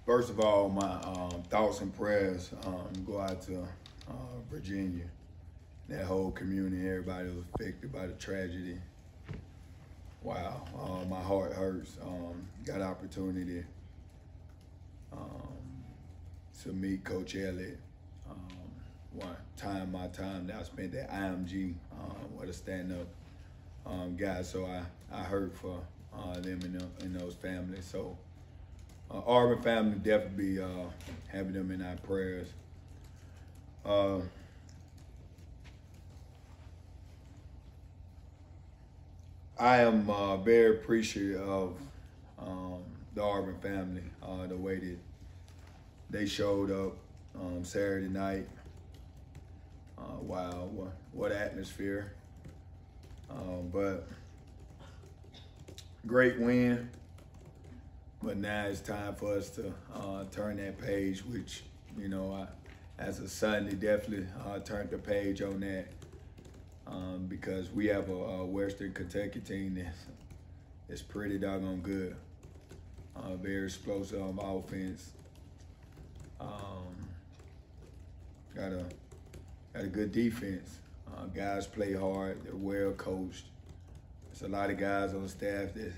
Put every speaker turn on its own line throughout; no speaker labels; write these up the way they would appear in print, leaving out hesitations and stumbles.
First of all, my thoughts and prayers go out to Virginia, that whole community, everybody was affected by the tragedy. Wow, my heart hurts. Got opportunity to meet Coach Elliott. My time that I spent at IMG, what a stand-up guy. So I hurt for them and those families. So Auburn family definitely be having them in our prayers. I am very appreciative of the Auburn family, the way that they showed up Saturday night. Wow, what atmosphere. But great win. But now it's time for us to turn that page, which, you know, as a Sunday, definitely turned the page on that because we have a Western Kentucky team that's pretty doggone good. Very explosive offense. Got a good defense. Guys play hard. They're well coached. There's a lot of guys on the staff that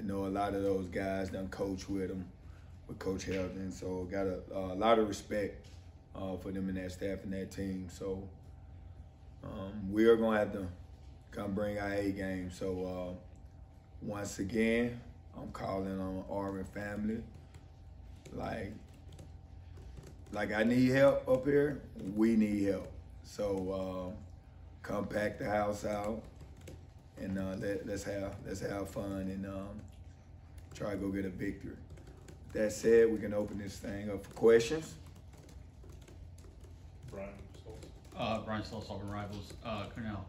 know a lot of those guys. Done coach with them, with Coach Helton. So got a lot of respect for them and that staff and that team. So we are gonna have to come bring our A game. So once again, I'm calling on Auburn family. Like I need help up here, we need help. So come pack the house out and let's have fun and try to go get a victory. That said, we can open this thing up for questions.
Brian Stoltz, Auburn Rivals. Cornell,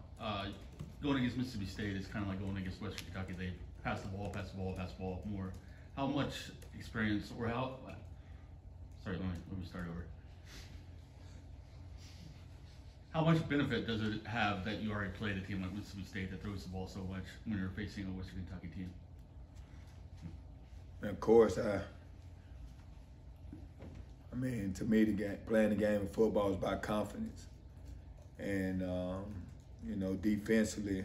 going against Mississippi State is kind of like going against Western Kentucky. They pass the ball more. How much experience, or how? Sorry, let me start over. How much benefit does it have that you already played a team like Mississippi State that throws the ball so much when you're facing a Western Kentucky team?
And of course, I mean, to me, playing the game of football is about confidence. And, you know, defensively,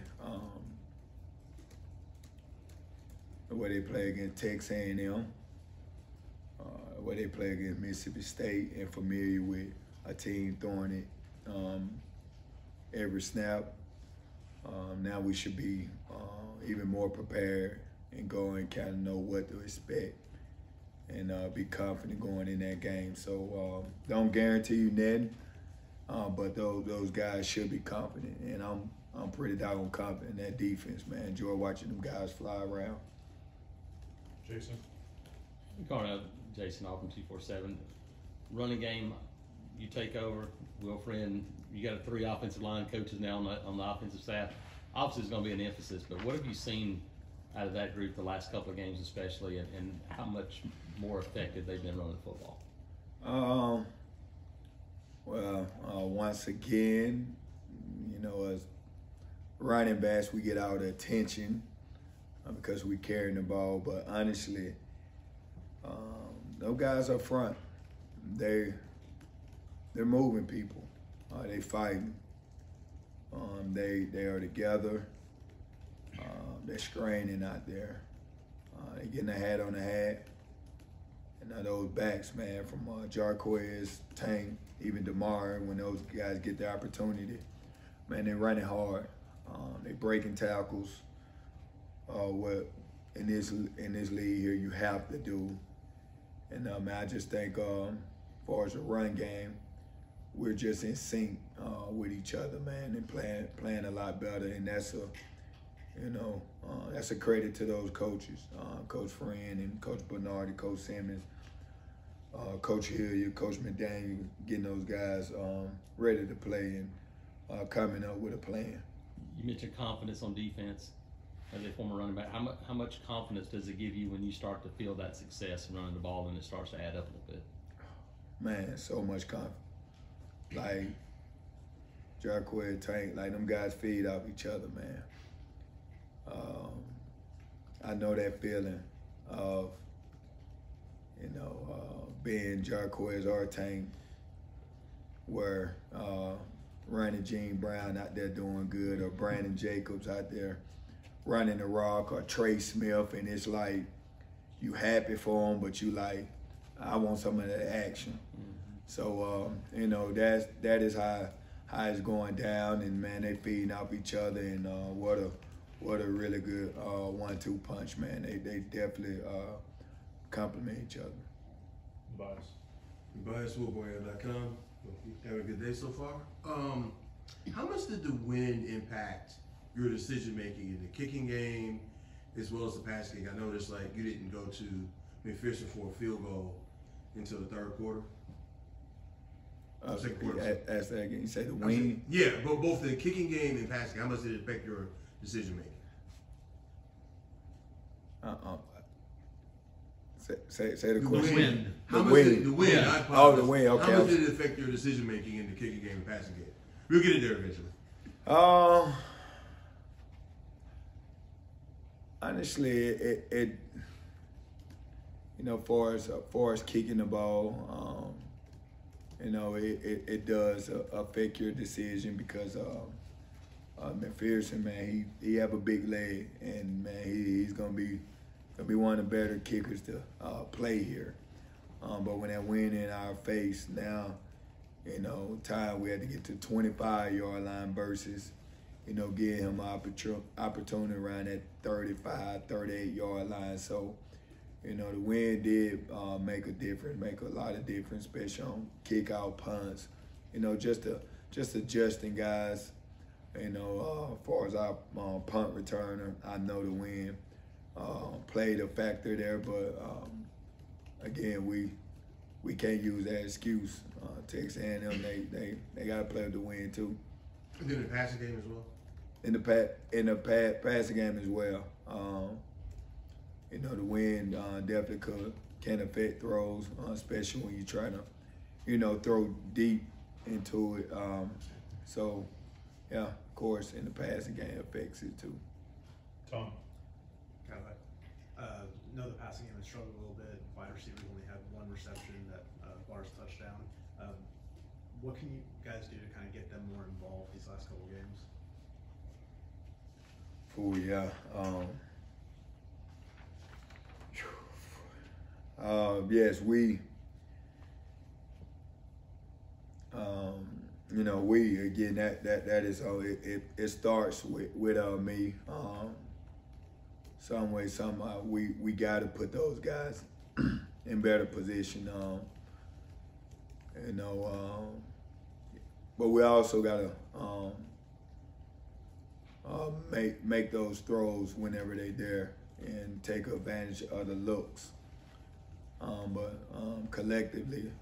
the way they play against Texas A&M, the way they play against Mississippi State, and familiar with a team throwing it every snap. Now we should be even more prepared and go and kind of know what to expect and be confident going in that game. So don't guarantee you nothing, but those guys should be confident, and I'm pretty doggone confident in that defense, man. Enjoy watching them guys fly around.
Jason?
Calling out Jason, Auburn 247. Running game, you take over. Wilfred, you got 3 offensive line coaches now on the offensive staff. Obviously, it's going to be an emphasis, but what have you seen out of that group the last couple of games especially, and how much more effective they've been running football?
Well, once again, you know, as running backs, we get all the attention because we carrying the ball, but honestly, those guys up front, they're moving people. They fighting. They are together. They're straining out there. They getting a hat on the hat. And those backs, man, from Jarquez, Tank, even DeMar, when those guys get the opportunity, man, they're running hard. They breaking tackles. What in this league here you have to do. And man, I just think as far as the run game, we're just in sync with each other, man, and playing a lot better. And that's that's a credit to those coaches, Coach Friend and Coach Bernard and Coach Simmons, Coach Hilliard, Coach McDaniel, getting those guys ready to play and coming up with a plan.
You mentioned confidence on defense as a former running back. How much confidence does it give you when you start to feel that success in running the ball and it starts to add up a little bit?
Man, so much confidence. Like Jarquez, Tank, like them guys feed off each other, man. I know that feeling of, Ben Jarquez or Tank, where running Gene Brown out there doing good, or Brandon Jacobs out there running the rock, or Trey Smith, and it's like you happy for him, but you like, I want some of that action. So that is how it's going down, and man, they feeding off each other, and what a really good 1-2 punch, man. They definitely complement each other.
BiasFootball.com. Having a good day so far. How much did the win impact your decision making in the kicking game as well as the passing game? I noticed like you didn't go to McPherson for a field goal until the third quarter.
Second quarter. Ask that again. You say the win?
Yeah, but both the kicking game and passing. How much did it affect your decision making?
Say the question.
Win.
How much did the win?
Yeah.
I apologize.
The win. Okay.
How much did it affect your decision making in the kicking game and passing game? We'll get it there eventually.
Honestly, it far as kicking the ball, it does affect your decision because McPherson, man, he have a big leg, and man, he's gonna be one of the better kickers to play here. But when that win in our face now, time we had to get to 25-yard line versus, give him opportunity around that 35, 38-yard line. So, the win did make a lot of difference, especially on kick-out punts. Just adjusting guys. As far as our punt returner, I know the win played a factor there, but again, we can't use that excuse. Texas A&M, they got to play with the win too.
And then the passing game as well.
In the passing game as well. The wind definitely can affect throws, especially when you try to, throw deep into it. So, yeah, of course, in the passing game affects it too.
Tom.
Know the passing game has struggled a little bit. Wide receivers only had one reception that Bar's touchdown. What can you guys do to kind of get them more involved these last couple games?
Oh yeah. Yes, we again that is it starts with me. Some way, somehow we got to put those guys in better position. But we also got to make those throws whenever they're there and take advantage of the looks. But collectively,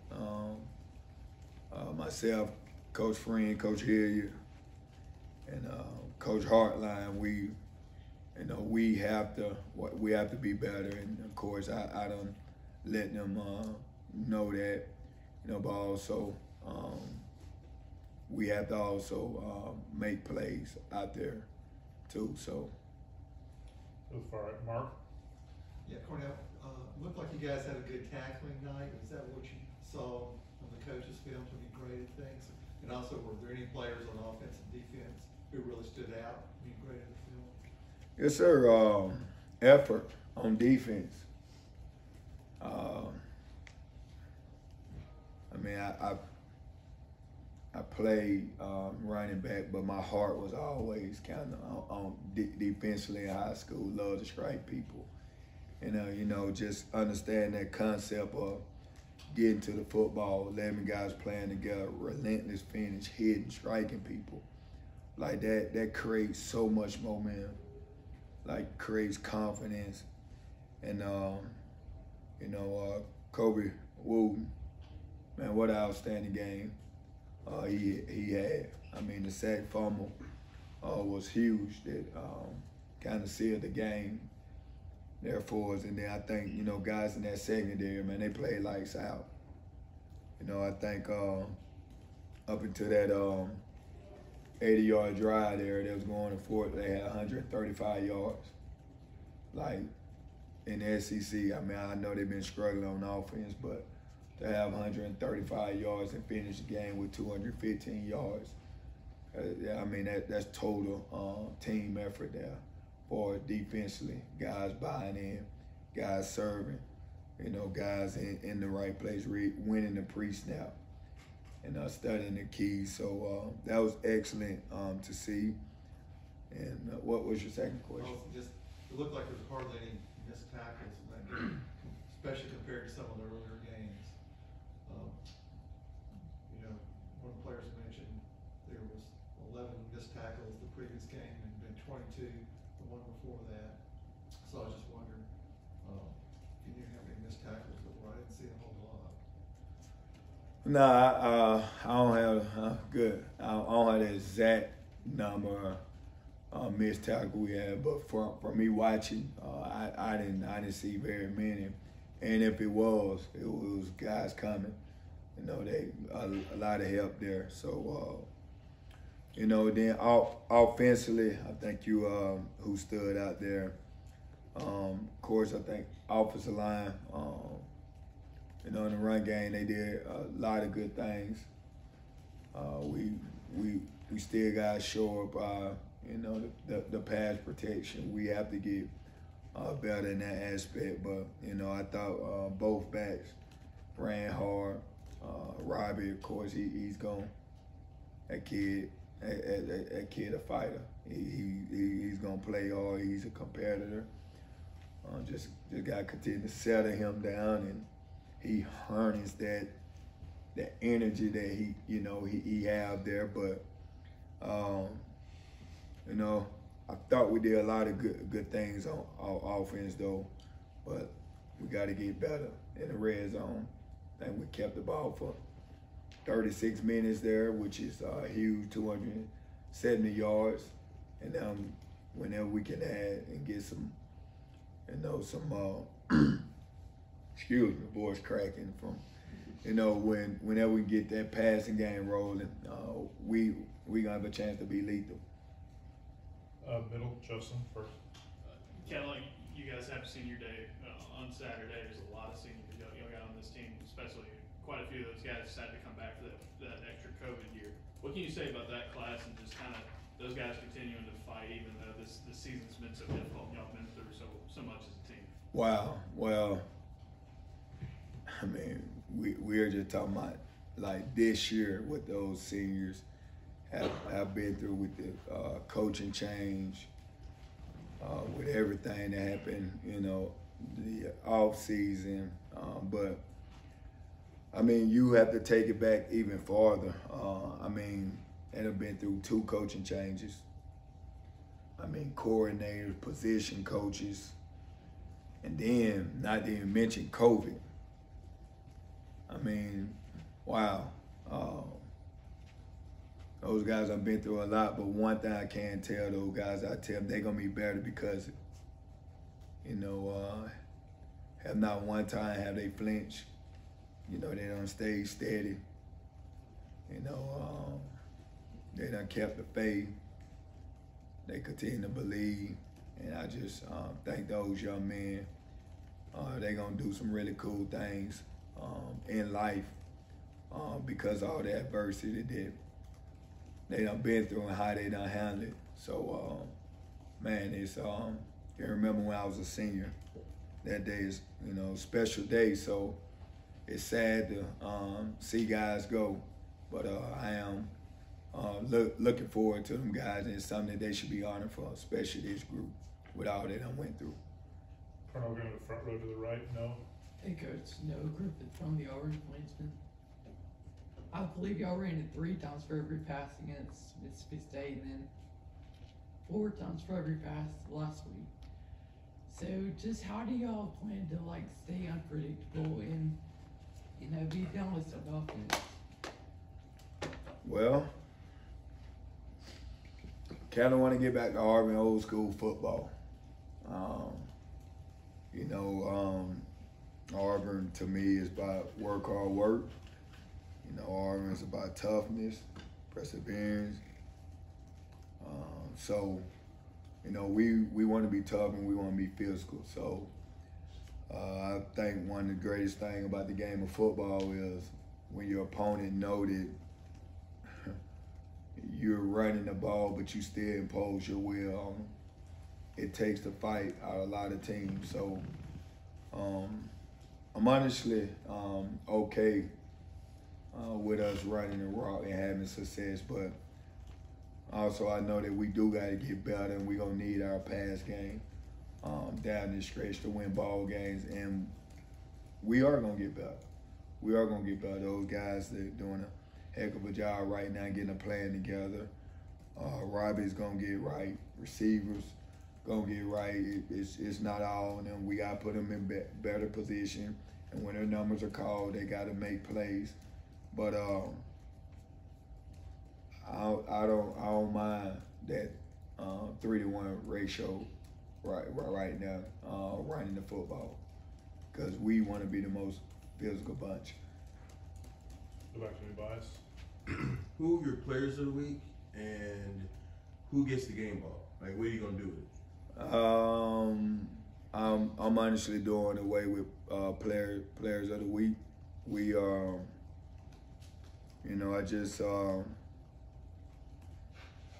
myself, Coach Friend, Coach Hilliard, and Coach Hartline, we have to be better. And of course, I don't let them know that, but also we have to also make plays out there too. So
Far right. Mark.
Yeah, Cornell, looked like you guys had a good tackling night. Is that what you saw on the coaches' film to be great at things? And also, were there any players on offense and defense who really stood out being great at the film?
Yes, sir. Effort on defense. I played running back, but my heart was always kind of on defensively in high school. Love to strike people. Just understand that concept of getting to the football, 11 guys playing together, relentless finish, hitting, striking people. Like that creates so much momentum, like creates confidence. And, Kobe Wooten, man, what an outstanding game he had. The sack fumble was huge that kind of sealed the game there for us. And then I think, guys in that secondary, man, they played lights out. I think up until that 80-yard drive there, they was going to Fort, they had 135 yards. Like, in the SEC. I mean, I know they've been struggling on offense, but to have 135 yards and finish the game with 215 yards, yeah, I mean, that's total team effort there for defensively. Guys buying in, guys serving, you know, guys in the right place, winning the pre-snap, and studying the keys. So that was excellent to see. And what was your second question?
Also, just, it looked like there was hardly any missed tackles in that game, especially compared to some of the earlier games. You know, one of the players mentioned there was 11 missed tackles the previous game and been 22 the one before that. So I was just wondering if you knew how many missed tackles there were. I didn't see a whole lot.
No, I don't have good. I don't have the exact number missed tackle we had, but from me watching, I didn't see very many. And if it was guys coming. You know, they a lot of help there. So you know, then offensively, I think you who stood out there. Of course, I think offensive line. You know, in the run game, they did a lot of good things. We still got to show up. You know, the pass protection. We have to get better in that aspect. But you know, I thought both backs ran hard. Robbie, of course, he's gone. That kid a fighter. He's gonna play hard. He's a competitor. Just gotta continue to settle him down, and he harness that energy that he have there. But you know, I thought we did a lot of good things on offense though, but we got to get better in the red zone. I think we kept the ball for 36 minutes there, which is huge, 270 yards. And whenever we can add and get some, you know, excuse me, voice cracking from, you know, whenever we get that passing game rolling, we gonna have a chance to be lethal.
Middle, Justin first.
Cadillac, you guys have senior day on Saturday. There's a lot of seniors you got on this team, especially quite a few of those guys decided to come back for that extra COVID year. What can you say about that class and just kind of those guys continuing to fight, even though this season's been so difficult and y'all been through so much as a team?
Wow. Well, I mean, we're just talking about like this year what those seniors have been through with the coaching change, with everything that happened, you know, the off season. But I mean, you have to take it back even farther. I mean, they have been through 2 coaching changes. I mean, coordinators, position coaches, and then not to even mention COVID. I mean, wow. Those guys have been through a lot, but one thing I can tell those guys, I tell them they're gonna be better because, you know, have not one time have they flinched. You know, they done stayed steady. You know, they done kept the faith. They continue to believe, and I just think those young men, they gonna do some really cool things in life because of all the adversity that they done been through and how they done handled it. So, man, it's can remember when I was a senior. That day is, you know, special day. So it's sad to see guys go, but I am looking forward to them guys, and it's something that they should be honored for, especially this group with all they done went through.
Colonel going to the front row to the right. No.
Hey Coach, Noah Griffith from the Auburn Plainsman. I believe y'all ran it 3 times for every pass against Mississippi State, and then 4 times for every pass last week. So just how do y'all plan to like stay unpredictable and, you know, be balanced on offense?
Well, kind of want to get back to Auburn old school football. You know, Auburn to me is about work, hard work. You know, Auburn is about toughness, perseverance. So, you know, we want to be tough and we want to be physical. So, I think one of the greatest things about the game of football is when your opponent know that you're running the ball, but you still impose your will on them. It takes the fight out of a lot of teams. So I'm honestly okay with us running the rock and having success, but also I know that we do got to get better, and we're going to need our pass game down this stretch to win ball games, and we are going to get better. We are going to get better. Those guys that are doing a heck of a job right now getting a plan together. Robbie's going to get right. Receivers going to get right. It's not all on them. We got to put them in better position, and when their numbers are called, they got to make plays. But I don't mind that 3-to-1 ratio right now running the football, because we want to be the most physical bunch.
Go back to new bias.
Who are your players of the week, and who gets the game ball? Like, what are you gonna do with it?
I'm honestly doing away with players of the week. We I just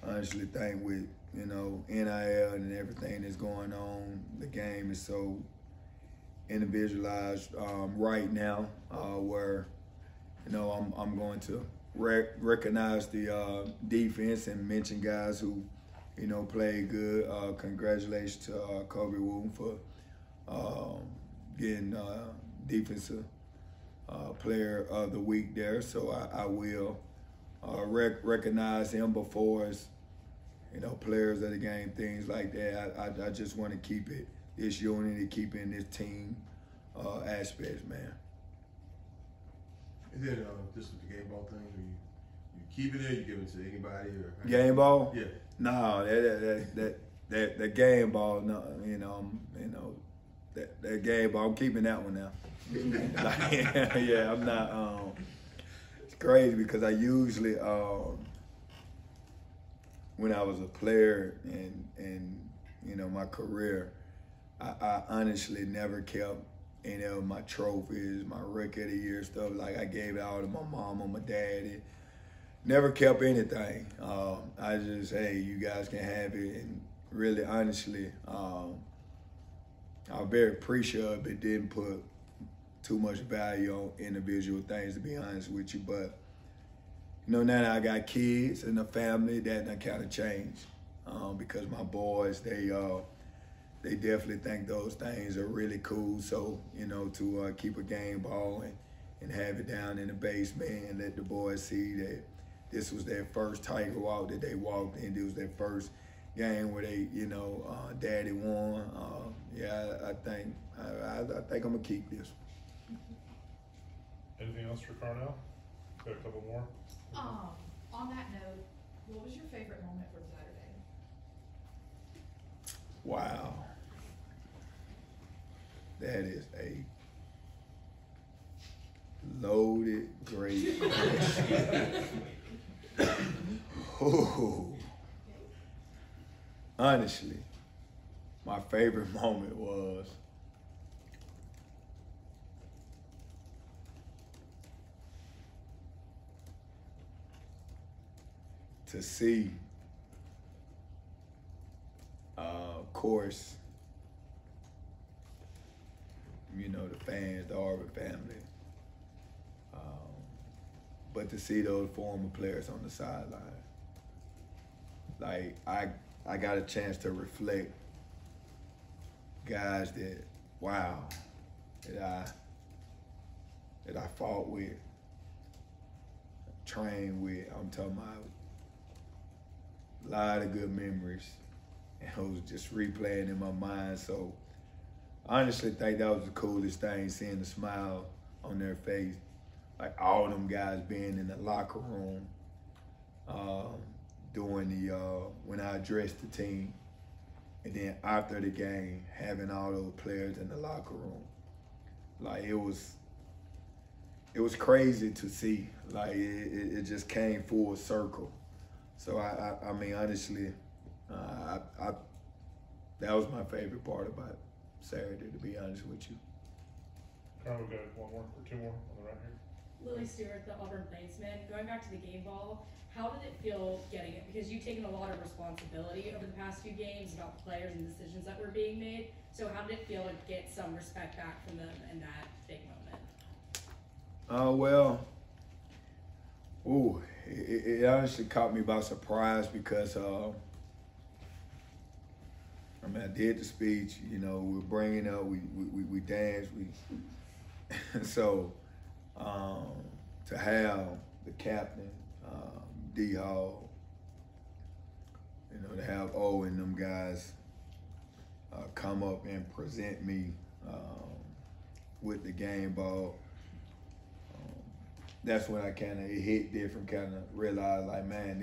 honestly think with NIL and everything that's going on, the game is so individualized right now, where I'm going to recognize the defense and mention guys who played good. Congratulations to Kobe Wu for getting defensive player of the week there. So I will recognize him before as players of the game, things like that. I just want to keep it this unity, keeping this team aspects, man.
And then just with the game ball thing, you keep it there, you give it to anybody, or
Game ball?
Yeah.
No, that game ball. No, that game ball. I'm keeping that one now. Yeah, I'm not. It's crazy because I usually, when I was a player and my career, I honestly never kept any of my trophies, my record of the year stuff. Like, I gave it all to my mom or my daddy. Never kept anything. I just, hey, you guys can have it. And really, honestly, I'm very appreciative, but didn't put too much value on individual things, to be honest with you. But now that I got kids and a family, that kind of changed because my boys, they definitely think those things are really cool. So, to keep a game ball and have it down in the basement and let the boys see that this was their first Tiger walk that they walked in. It was their first game where they, daddy won. I think I'm gonna keep this.
Anything else for Carnell? Got a couple more.
On that note, what was your favorite moment from Saturday?
Wow. That is a loaded, great question. Oh. Honestly, my favorite moment was to see, of course, the fans, the Auburn family, but to see those former players on the sideline. Like, I got a chance to reflect guys that, wow, that I fought with, trained with. I'm talking about a lot of good memories, and I was just replaying in my mind. So I honestly think that was the coolest thing, seeing the smile on their face, like all them guys being in the locker room, doing when I addressed the team, and then after the game, having all those players in the locker room. Like, it was crazy to see. Like, it just came full circle. So I mean, honestly, that was my favorite part about Saturday, to be honest with you.
Carl, we've got one more or two more on the right here.
Lily Stewart, the Auburn Plainsman. Going back to the game ball, how did it feel getting it? Because you've taken a lot of responsibility over the past few games about the players and decisions that were being made. So how did it feel to get some respect back from them in that big moment?
It honestly caught me by surprise because I did the speech. You know, we're bringing up, we danced, so to have the captain, D Hall, you know, to have O and them guys come up and present me with the game ball. That's when I it hit different, kind of realized like, man,